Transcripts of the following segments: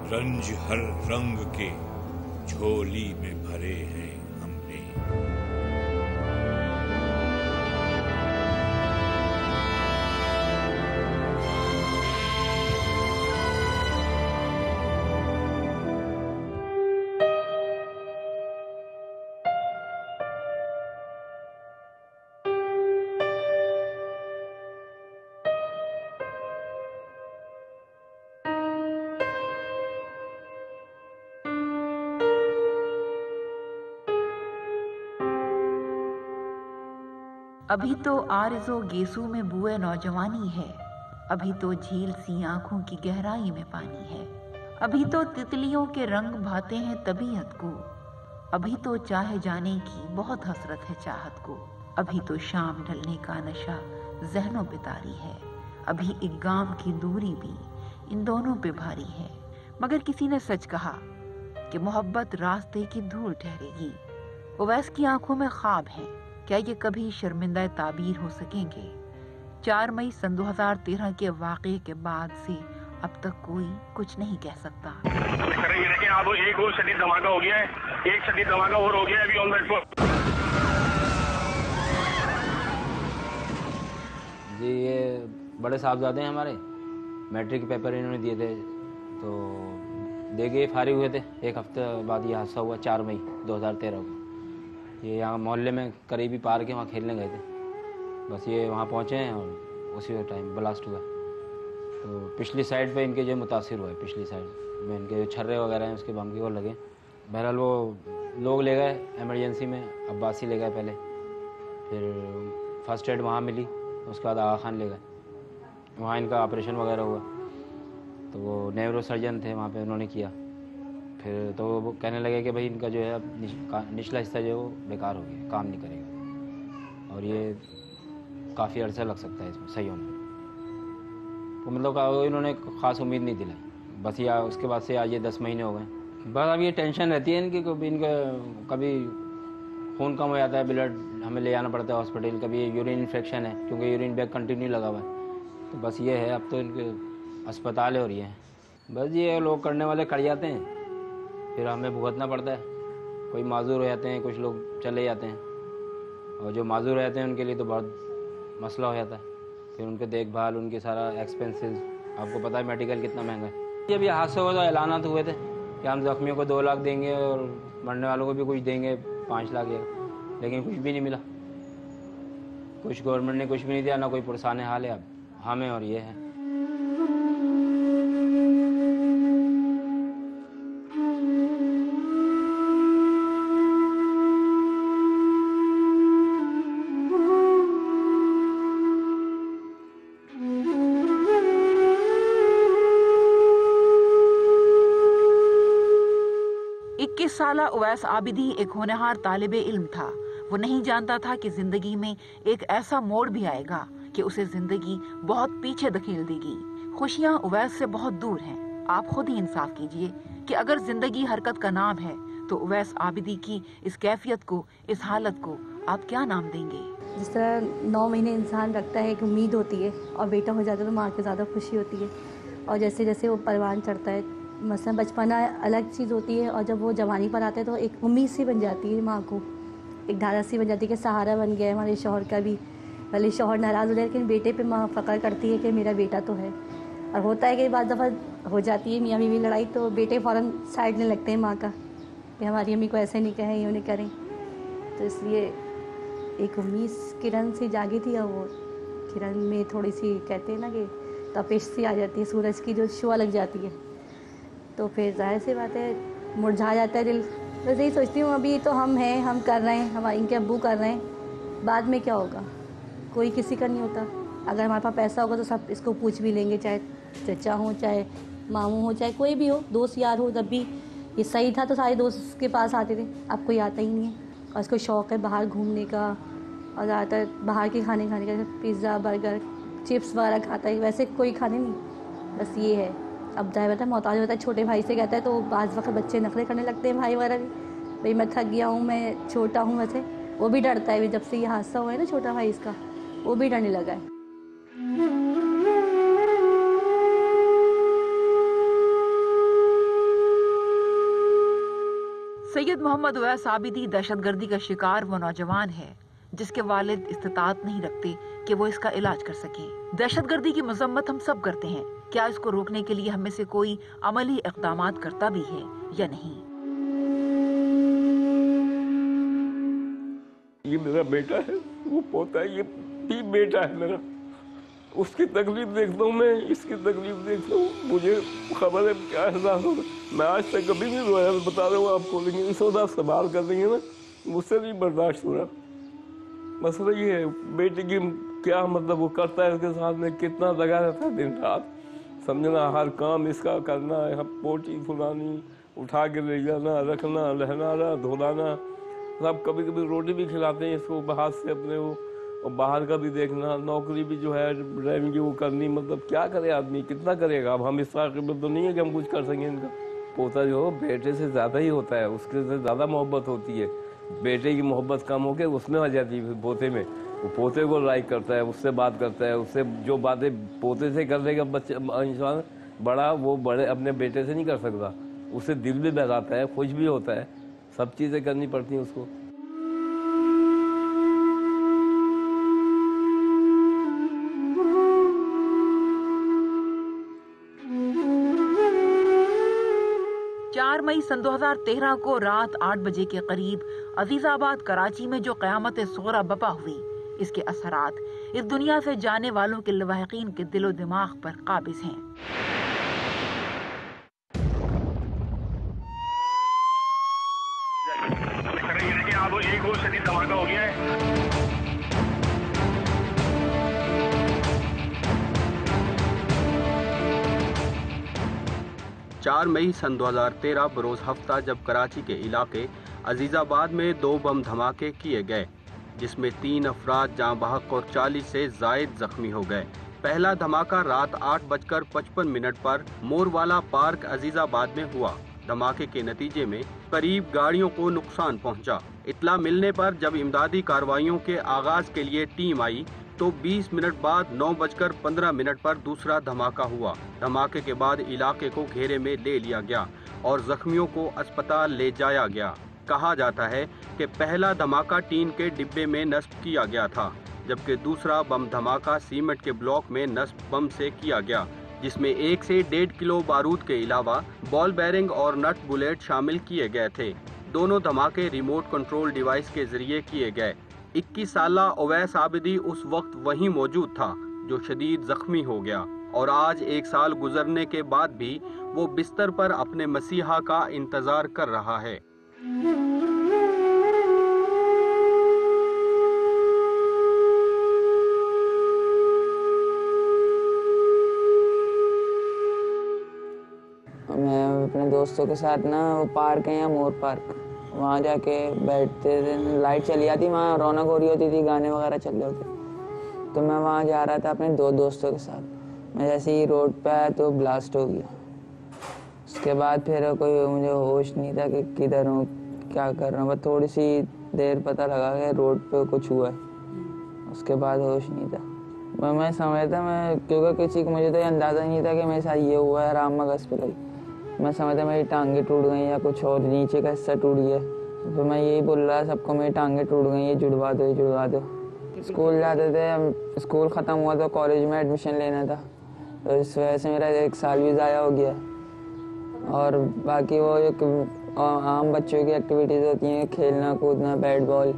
रंज हर रंग के झोली में भरे हैं हमने। अभी तो आरज़ो गेसू में बुए नौजवानी है, अभी तो झील सी आंखों की गहराई में पानी है, अभी तो तितलियों के रंग भाते हैं तबीयत को, अभी तो चाहे जाने की बहुत हसरत है चाहत को, अभी तो शाम ढलने का नशा जहनों पे तारी है, अभी एक गांव की दूरी भी इन दोनों पे भारी है। मगर किसी ने सच कहा कि मोहब्बत रास्ते की धूल ठहरेगी। उवैस की आंखों में ख्वाब है, क्या ये कभी शर्मिंदा ताबीर हो सकेंगे? 4 मई सन 2013 के वाक़े के बाद से अब तक कोई कुछ नहीं कह सकता। ये देखें आप, एक और शदीद धमाका हो गया है, एक शदीद धमाका और हो गया है अभी ऑन द स्पॉट। जी ये बड़े साहबजादे हैं हमारे, मैट्रिक के पेपर इन्होंने दिए थे तो दे के फारिग हुए थे। एक हफ्ते बाद ये हादसा हुआ 4 मई 2013 को। ये यहाँ मोहल्ले में करीबी पार्क है, वहाँ खेलने गए थे। बस ये वहाँ पहुँचे हैं और उसी टाइम ब्लास्ट हुआ। तो पिछली साइड पे इनके जो मुतासिर हुआ है, पिछली साइड में इनके जो छर्रे वगैरह हैं उसके बम के वो लगे। बहरहाल वो लोग ले गए एमरजेंसी में, अब्बासी ले गए पहले, फिर फर्स्ट एड वहाँ मिली, उसके बाद आगा खान ले गए, वहाँ इनका ऑपरेशन वगैरह हुआ। तो वो न्यूरो सर्जन थे वहाँ पे, उन्होंने किया। फिर तो वो कहने लगे कि भाई इनका जो है अब निचला हिस्सा जो है वो बेकार हो गया, काम नहीं करेगा और ये काफ़ी अरसा लग सकता है इसमें सही होने में। तो मतलब इन्होंने ख़ास उम्मीद नहीं दिलाई। बस या उसके बाद से आज ये 10 महीने हो गए। बस अब ये टेंशन रहती है इनकी, कभी खून कम हो जाता है, ब्लड हमें ले जाना पड़ता है हॉस्पिटल, कभी यूरिन इन्फेक्शन है क्योंकि यूरिन बैग कंटिन्यू लगा हुआ है। तो बस ये है, अब तो इनके अस्पताल है और ये है। बस ये लोग करने वाले कर जाते हैं, फिर हमें भुगतना पड़ता है। कोई माजूर हो जाते हैं, कुछ लोग चले जाते हैं, और जो माजूर रहते हैं उनके लिए तो बहुत मसला हो जाता है। फिर उनके देखभाल, उनके सारा एक्सपेंसेस, आपको पता है मेडिकल कितना महंगा है। जब ये हादसा हुआ तो ऐलानात हुए थे कि हम ज़ख्मियों को 2 लाख देंगे और मरने वालों को भी कुछ देंगे 5 लाख, लेकिन कुछ भी नहीं मिला। कुछ गवर्नमेंट ने कुछ भी नहीं दिया, ना कोई पुरसान हाल है अब हमें, और ये है। साला उवैस आबिदी एक होनहार तालिबे इल्म था। वो नहीं जानता था कि जिंदगी में एक ऐसा मोड़ भी आएगा कि उसे जिंदगी बहुत पीछे धकेल देगी। खुशियाँ उवैस से बहुत दूर हैं। आप खुद ही इंसाफ कीजिए कि अगर जिंदगी हरकत का नाम है तो उवैस आबिदी की इस कैफियत को, इस हालत को आप क्या नाम देंगे? जिस तरह 9 महीने इंसान रखता है, एक उम्मीद होती है, और बेटा हो जाता है तो माँ की ज़्यादा खुशी होती है। और जैसे जैसे वो परवान चढ़ता है, मसलन बचपना अलग चीज़ होती है, और जब वो जवानी पर आते हैं तो एक उम्मीद सी बन जाती है माँ को, एक धारा सी बन जाती है कि सहारा बन गया है हमारे शौहर का भी। भले शौहर नाराज़ हो जाए लेकिन बेटे पे माँ फ़ख्र करती है कि मेरा बेटा तो है। और होता है कि बाद दफ़ा हो जाती है मियाँ बीवी लड़ाई तो बेटे फ़ौरन साइड लेने लगते हैं माँ का कि हमारी अम्मी को ऐसे नहीं कहें, यूँ नहीं करें। तो इसलिए एक उम्मीद किरण सी जागी थी, और वो किरण में थोड़ी सी कहते हैं ना कि तपिश सी आ जाती है, सूरज की जो शुआ लग जाती है, तो फिर जाहिर सी बात है मुरझा जाता है दिल। बस यही सोचती हूँ अभी तो हम हैं, हम कर रहे हैं, हमारे इनके अब्बू कर रहे हैं, बाद में क्या होगा कोई किसी का नहीं होता। अगर हमारे पास पैसा होगा तो सब इसको पूछ भी लेंगे, चाहे चचा हो, चाहे मामू हो, चाहे कोई भी हो, दोस्त यार हो। जब भी ये सही था तो सारे दोस्त उसके पास आते थे, अब कोई आता ही नहीं है। और इसको शौक़ है बाहर घूमने का, और ज़्यादातर बाहर के खाने का, पिज़्ज़ा बर्गर चिप्स वगैरह खाता है, वैसे कोई खाने नहीं। बस ये है, अब जाए बता मोहताज होता है, छोटे भाई से कहता है तो बाज़ वक्त बच्चे नखरे करने लगते हैं, भाई वगैरह भी, भाई मैं थक गया हूँ, मैं छोटा हूँ। वैसे वो भी डरता है, जब से ये हादसा हुआ है ना छोटा भाई इसका, वो भी डरने लगा है। रशीद मोहम्मद उवैस आबिदी दहशतगर्दी का शिकार वो नौजवान है जिसके वालिद इस्तिताअत नहीं रखते कि वो इसका इलाज कर सके। दहशतगर्दी की मजम्मत हम सब करते हैं, क्या इसको रोकने के लिए हम में से कोई अमली इक़दामात करता भी है या नहीं? ये मेरा बेटा है, वो पोता है, ये भी बेटा है मेरा। उसकी तकलीफ देखता हूँ मैं, इसकी तकलीफ देखता हूँ, मुझे खबर है क्या एहसास होगा। मैं आज तक कभी नहीं रोया, मैं बता रहा हूँ आपको, लेकिन इस वक्त आप संभाल कर देंगे ना, मुझसे नहीं बर्दाश्त हो रहा। मसला ये है बेटे की क्या मतलब वो करता है, उसके साथ में कितना लगा रहता है दिन रात, समझना, हर काम इसका करना, यहाँ पोटी फुलानी, उठा के ले जाना, रखना, लहनाना, धोलाना, सब। कभी कभी रोटी भी खिलाते हैं इसको बाहर से अपने वो, और बाहर का भी देखना, नौकरी भी जो है ड्राइविंग की वो करनी, मतलब क्या करे आदमी, कितना करेगा। अब हम इस काबिल तो नहीं है कि हम कुछ कर सकें। इनका पोता जो बेटे से ज़्यादा ही होता है, उसके से ज़्यादा मोहब्बत होती है। बेटे की मोहब्बत कम होकर उसमें आ जाती है, पोते में। वो पोते को लाइक करता है, उससे बात करता है, उससे जो बातें पोते से कर लेगा बच्चा इंसान बड़ा, वो बड़े अपने बेटे से नहीं कर सकता। उससे दिल भी बहलाता है, खुश भी होता है, सब चीज़ें करनी पड़ती हैं उसको। मई सन 2013 को रात 8 बजे के करीब अजीजाबाद कराची में जो क़यामत सुग़रा बपा हुई, इसके असरात इस दुनिया से जाने वालों के लवाहिकीन के दिलो दिमाग पर काबिज हैं। अब एक और शदीद धमाका हो गया है। 4 मई सन 2013 बरोज़ हफ्ता जब कराची के इलाके अजीज़ाबाद में 2 बम धमाके किए गए, जिसमें 3 अफराद जाँ बहक और 40 से ज़ायद जख्मी हो गए। पहला धमाका रात 8:55 पर मोरवाला पार्क अजीज़ाबाद में हुआ। धमाके के नतीजे में करीब गाड़ियों को नुकसान पहुंचा। इत्ला मिलने पर जब इमदादी कार्रवाइयों के आगाज के लिए टीम आई तो 20 मिनट बाद 9:15 पर दूसरा धमाका हुआ। धमाके के बाद इलाके को घेरे में ले लिया गया और जख्मियों को अस्पताल ले जाया गया। कहा जाता है कि पहला धमाका टीन के डिब्बे में नस्ब किया गया था, जबकि दूसरा बम धमाका सीमेंट के ब्लॉक में नस्ब बम से किया गया, जिसमें 1 से 1.5 किलो बारूद के अलावा बॉल बेरिंग और नट बुलेट शामिल किए गए थे। दोनों धमाके रिमोट कंट्रोल डिवाइस के जरिए किए गए। 21 साला उवैस आबिदी उस वक्त वहीं मौजूद था जो शदीद जख्मी हो गया और आज 1 साल गुजरने के बाद भी वो बिस्तर पर अपने मसीहा का इंतजार कर रहा है। मैं अपने दोस्तों के साथ ना वो पार्क है, या मोर पार्क, वहाँ जाके बैठते थे। लाइट चली जाती, वहाँ रौनक हो रही होती थी, गाने वगैरह चल रहे होते। तो मैं वहाँ जा रहा था अपने 2 दोस्तों के साथ। मैं जैसे ही रोड पे आया तो ब्लास्ट हो गया। उसके बाद फिर कोई मुझे होश नहीं था कि किधर हूँ, क्या कर रहा हूँ। बस थोड़ी सी देर पता लगा कि रोड पे कुछ हुआ है, उसके बाद होश नहीं था। मैं समझता क्योंकि किसी को मुझे तो अंदाज़ा नहीं था कि मेरे साथ ये हुआ है, राम मगज़ पे लगी। मैं समझता मेरी टांगें टूट गई या कुछ और नीचे का हिस्सा टूट गया। तो मैं यही बोल रहा सबको, मेरी टांगें टूट गई, ये जुड़वा दो, ये जुड़वा दो। स्कूल जाते थे, स्कूल ख़त्म हुआ तो कॉलेज में एडमिशन लेना था, तो इस वजह से मेरा 1 साल भी ज़ाया हो गया। और बाकी वो एक आम बच्चों की एक्टिविटीज़ होती हैं, खेलना कूदना, बैट बॉल,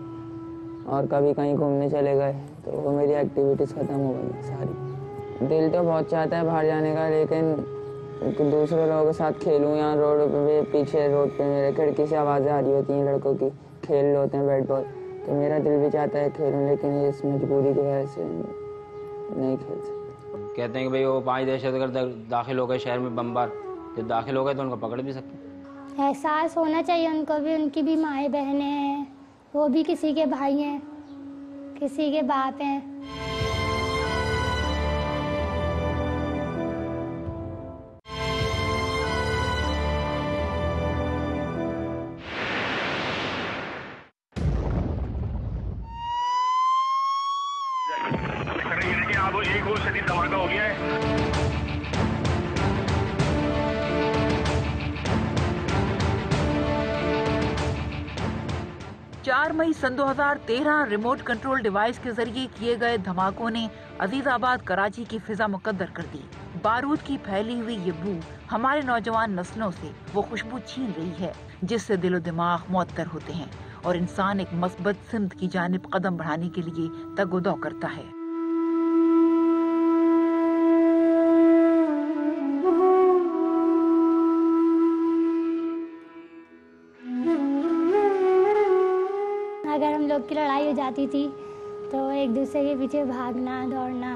और कभी कहीं घूमने चले गए, तो वो मेरी एक्टिविटीज़ ख़त्म हो गई सारी। दिल तो बहुत चाहता है बाहर जाने का, लेकिन दूसरे लोगों के साथ खेलूँ। यहाँ रोड पे, पीछे रोड पे मेरे खिड़की से आवाज़ें आ रही होती हैं लड़कों की, खेल रहे होते हैं बैट बॉल, तो मेरा दिल भी चाहता है खेलूँ, लेकिन इस मजबूरी की वजह से नहीं खेल सकते। कहते हैं कि भाई वो 5 दहशतगर्द दाखिल हो गए शहर में बमबार, जब दाखिल हो गए तो उनको पकड़ भी सकते। एहसास होना चाहिए उनको भी, उनकी भी माएँ बहनें हैं, वो भी किसी के भाई हैं, किसी के बाप हैं। अब एक और शदीद धमाका हो गया है। 4 मई सन 2013 रिमोट कंट्रोल डिवाइस के जरिए किए गए धमाकों ने अजीजाबाद कराची की फिजा मुकद्दर कर दी। बारूद की फैली हुई ये बू हमारे नौजवान नस्लों से वो खुशबू छीन रही है जिससे दिलो दिमाग मुअत्तर होते हैं और इंसान एक मस्बत सिमत की जानिब कदम बढ़ाने के लिए तगोदौ करता है। अगर हम लोग की लड़ाई हो जाती थी तो एक दूसरे के पीछे भागना दौड़ना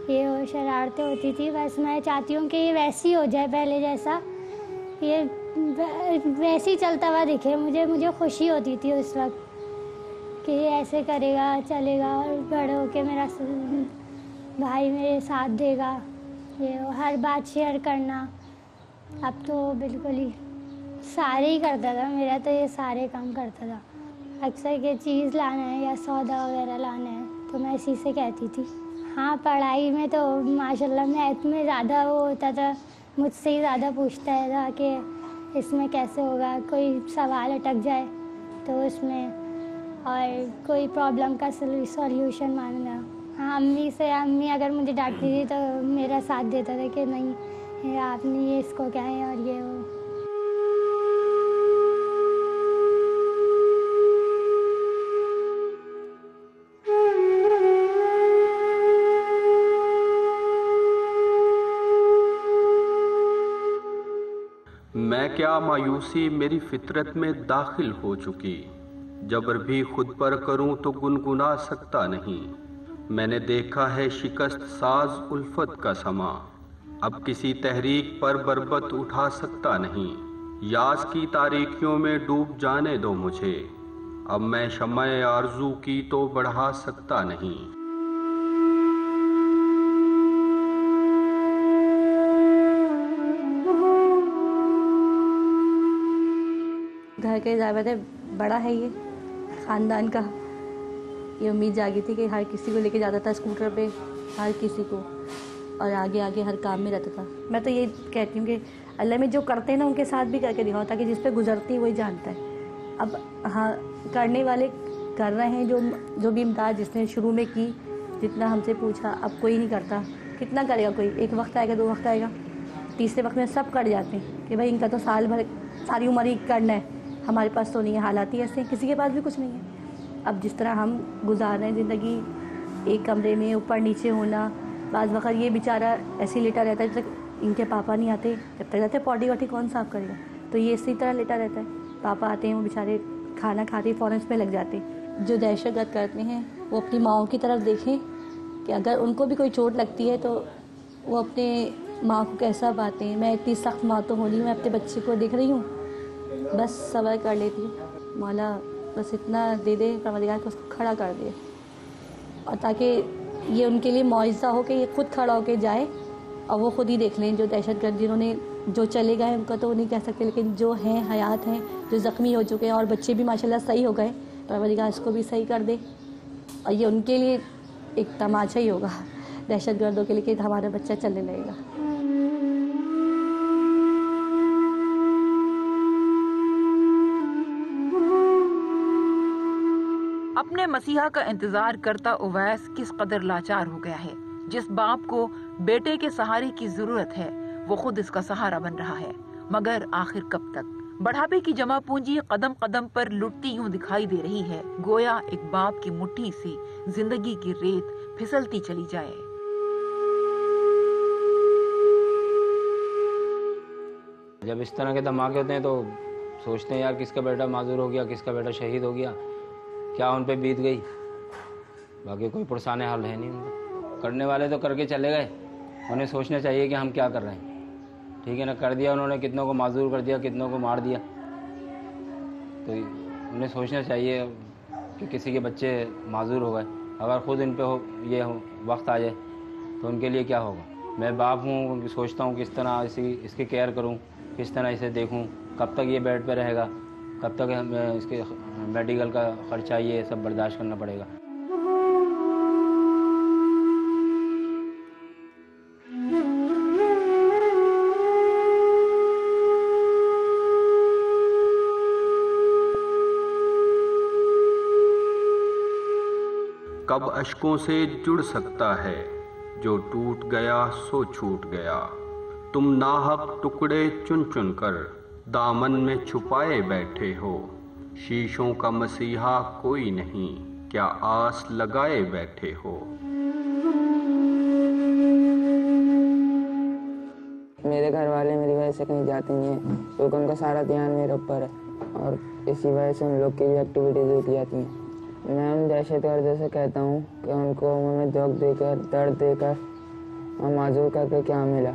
ये वो शरारतें होती थी। बस मैं चाहती हूँ कि ये वैसी हो जाए पहले जैसा, ये वैसे ही चलता हुआ दिखे। मुझे खुशी होती थी उस वक्त कि ये ऐसे करेगा चलेगा और बड़े होके मेरा भाई मेरे साथ देगा, ये वो हर बात शेयर करना। अब तो बिल्कुल ही सारे ही करता था, मेरा तो ये सारे काम करता था। अक्सर ये चीज़ लाना है या सौदा वगैरह लाना है तो मैं इसी से कहती थी। हाँ, पढ़ाई में तो माशाल्लाह मैथ में ज़्यादा वो होता था, मुझसे ही ज़्यादा पूछता था कि इसमें कैसे होगा, कोई सवाल अटक जाए तो उसमें, और कोई प्रॉब्लम का सॉल्यूशन मांगना। हाँ, अम्मी अगर मुझे डांटती थी तो मेरा साथ देता था कि नहीं आपने ये इसको क्या है और ये वो। मैं क्या मायूसी मेरी फितरत में दाखिल हो चुकी, जबर भी खुद पर करूं तो गुनगुना सकता नहीं। मैंने देखा है शिकस्त साज उल्फत का समा, अब किसी तहरीक पर बरबत उठा सकता नहीं। यास की तारीकियों में डूब जाने दो मुझे, अब मैं शम्मे आरज़ू की तो बढ़ा सकता नहीं। घर के ज़्यादा बड़ा है ये ख़ानदान का, ये उम्मीद जागी थी कि हर किसी को लेके जाता था स्कूटर पे, हर किसी को, और आगे आगे हर काम में रहता था। मैं तो ये कहती हूँ कि अल्लाह में जो करते हैं ना उनके साथ भी करके दिखाओ, ताकि जिस पे गुजरती है वही जानता है। अब हाँ, करने वाले कर रहे हैं, जो भी इमदाद जिसने शुरू में की, जितना हमसे पूछा, अब कोई नहीं करता। कितना करेगा कोई? एक वक्त आएगा, 2 वक्त आएगा, तीसरे वक्त में सब कर जाते हैं कि भाई इनका तो साल भर सारी उम्र ही करना है, हमारे पास तो नहीं है। हालात ही ऐसे हैं, किसी के पास भी कुछ नहीं है। अब जिस तरह हम गुजार रहे हैं ज़िंदगी, एक कमरे में ऊपर नीचे होना, बाज़ वक़्त ये बेचारा ऐसे ही लेटा रहता है जब तक इनके पापा नहीं आते, जब तक रहते पॉटी वॉटी कौन साफ़ करेगा, तो ये इसी तरह लेटा रहता है। पापा आते हैं, वो बेचारे खाना खाते फ़ौरन इसमें लग जाते। जो दहशतगर्द करते हैं वो अपनी माओं की तरफ देखें कि अगर उनको भी कोई चोट लगती है तो वो अपने माँ को कैसा पाते हैं। मैं इतनी सख्त माँ तो होनी, मैं अपने बच्चे को देख रही हूँ, बस सब्र कर लेती हूँ। मौला बस इतना दे दे परवरदिगार को, उसको खड़ा कर दे, और ताकि ये उनके लिए मौइज़ा हो कि ये खुद खड़ा होकर जाए और वो खुद ही देख लें। जो दहशतगर्द जिन्होंने जो चले गए उनका तो नहीं कह सकते, लेकिन जो हैं हयात हैं, जो ज़ख्मी हो चुके हैं, और बच्चे भी माशाल्लाह सही हो गए, परवरदिगार इसको भी सही कर दे। और ये उनके लिए एक तमाशा ही होगा दहशतगर्दों के लिए कि हमारा बच्चा चलने लगेगा। अपने मसीहा का इंतजार करता उवैस किस कदर लाचार हो गया है। जिस बाप को बेटे के सहारे की जरूरत है वो खुद इसका सहारा बन रहा है, मगर आखिर कब तक? बढ़ापे की जमा पूंजी कदम कदम पर लुटती यूं दिखाई दे रही है, गोया एक बाप की मुट्ठी से जिंदगी की रेत फिसलती चली जाए। जब इस तरह के धमाके होते हैं तो सोचते हैं यार किसका बेटा माजूर हो गया, किसका बेटा शहीद हो गया, क्या उन पे बीत गई। बाकी कोई पुरसाने हाल है नहीं उनका। करने वाले तो करके चले गए, उन्हें सोचना चाहिए कि हम क्या कर रहे हैं। ठीक है ना, कर दिया उन्होंने, कितनों को माजूर कर दिया, कितनों को मार दिया, तो उन्हें सोचना चाहिए कि किसी के बच्चे माजूर हो गए, अगर ख़ुद इन पे वक्त आ जाए तो उनके लिए क्या होगा। मैं बाप हूँ, सोचता हूँ किस तरह इसकी केयर करूँ, किस तरह इसे देखूँ, कब तक ये बेड पे रहेगा, कब तक हमें इसके मेडिकल का ख़र्चा ये सब बर्दाश्त करना पड़ेगा। कब अश्कों से जुड़ सकता है, जो टूट गया सो छूट गया। तुम नाहक टुकड़े चुन चुन कर दामन में छुपाए बैठे हो। शीशों का मसीहा कोई नहीं, क्या आस लगाए बैठे हो। मेरे घर वाले मेरी वजह से कहीं जाते नहीं हैं, क्योंकि उनका सारा ध्यान मेरे ऊपर है और इसी वजह से उन लोग की भी एक्टिविटीज रुक जाती हैं। मैं उन दहशतगर्दों से कहता हूँ कि उनको हमें दुख देकर, दर्द देकर और माजूर करके क्या मिला।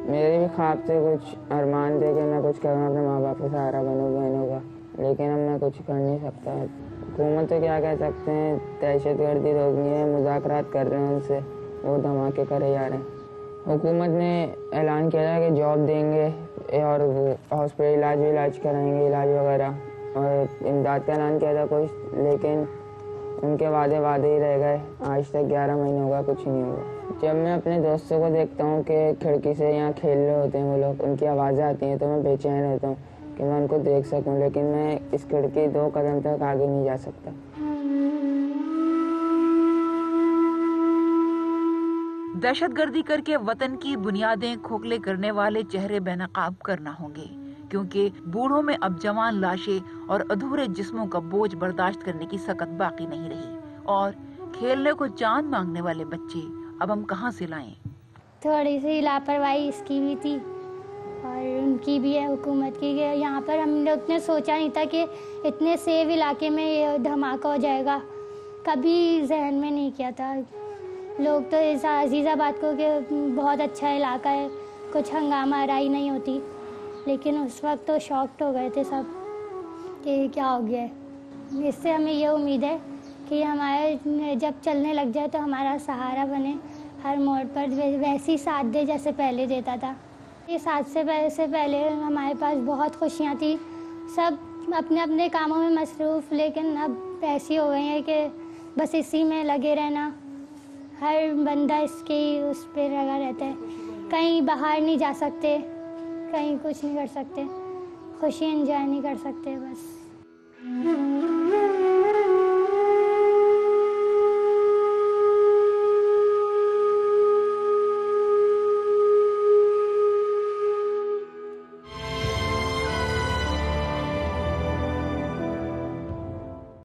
मेरे भी ख्वाब थे, कुछ अरमान थे कि मैं कुछ करूँ, अपने माँ बाप का सहारा बनूँ, बहनों का, लेकिन अब मैं कुछ कर नहीं सकता। हुकूमत तो क्या कह सकते हैं, दहशतगर्दी रोकनी है, मुज़ाकरात कर रहे हैं उनसे, वो धमाके करे जा रहे हैं। हुकूमत ने ऐलान किया था कि जॉब देंगे और हॉस्पिटल इलाज कराएंगे, इलाज वगैरह, और इमदाद का ऐलान किया था कुछ, लेकिन उनके वादे ही रह गए। आज तक 11 महीने हो गए, कुछ नहीं हुआ। जब मैं अपने दोस्तों को देखता हूँ कि खिड़की से यहाँ खेल रहे होते हैं वो लोग, उनकी आवाज़ें आती हैं, तो मैं बेचैन रहता हूँ कि मैं उनको देख सकूं, लेकिन मैं इस खिड़की 2 कदम तक आगे नहीं जा सकता। दहशतगर्दी करके वतन की बुनियादें खोखले करने वाले चेहरे बेनकाब करना होंगे, क्योंकि बूढ़ों में अब जवान लाशें और अधूरे जिस्मों का बोझ बर्दाश्त करने की सकत बाकी नहीं रही। और खेलने को चांद मांगने वाले बच्चे अब हम कहां से लाएं? थोड़ी सी लापरवाही इसकी भी थी और उनकी भी है, हुकूमत की। यहाँ पर हम लोग ने सोचा नहीं था कि इतने सेफ इलाके में ये धमाका हो जाएगा, कभी जहन में नहीं किया था। लोग तो ऐसा अजीज़ाबाद को कि बहुत अच्छा इलाका है, कुछ हंगामा आराई नहीं होती, लेकिन उस वक्त तो शॉक्ड हो गए थे सब कि क्या हो गया है। इससे हमें ये उम्मीद है कि हमारे जब चलने लग जाए तो हमारा सहारा बने, हर मोड़ पर वैसी साथ दे जैसे पहले देता था। ये साथ से पहले हमारे पास बहुत खुशियाँ थी, सब अपने अपने कामों में मसरूफ़, लेकिन अब ऐसी हो गई है कि बस इसी में लगे रहना, हर बंदा इसके उस पर लगा रहता है। कहीं बाहर नहीं जा सकते, कहीं कुछ नहीं कर सकते, खुशी एंजॉय नहीं कर सकते बस।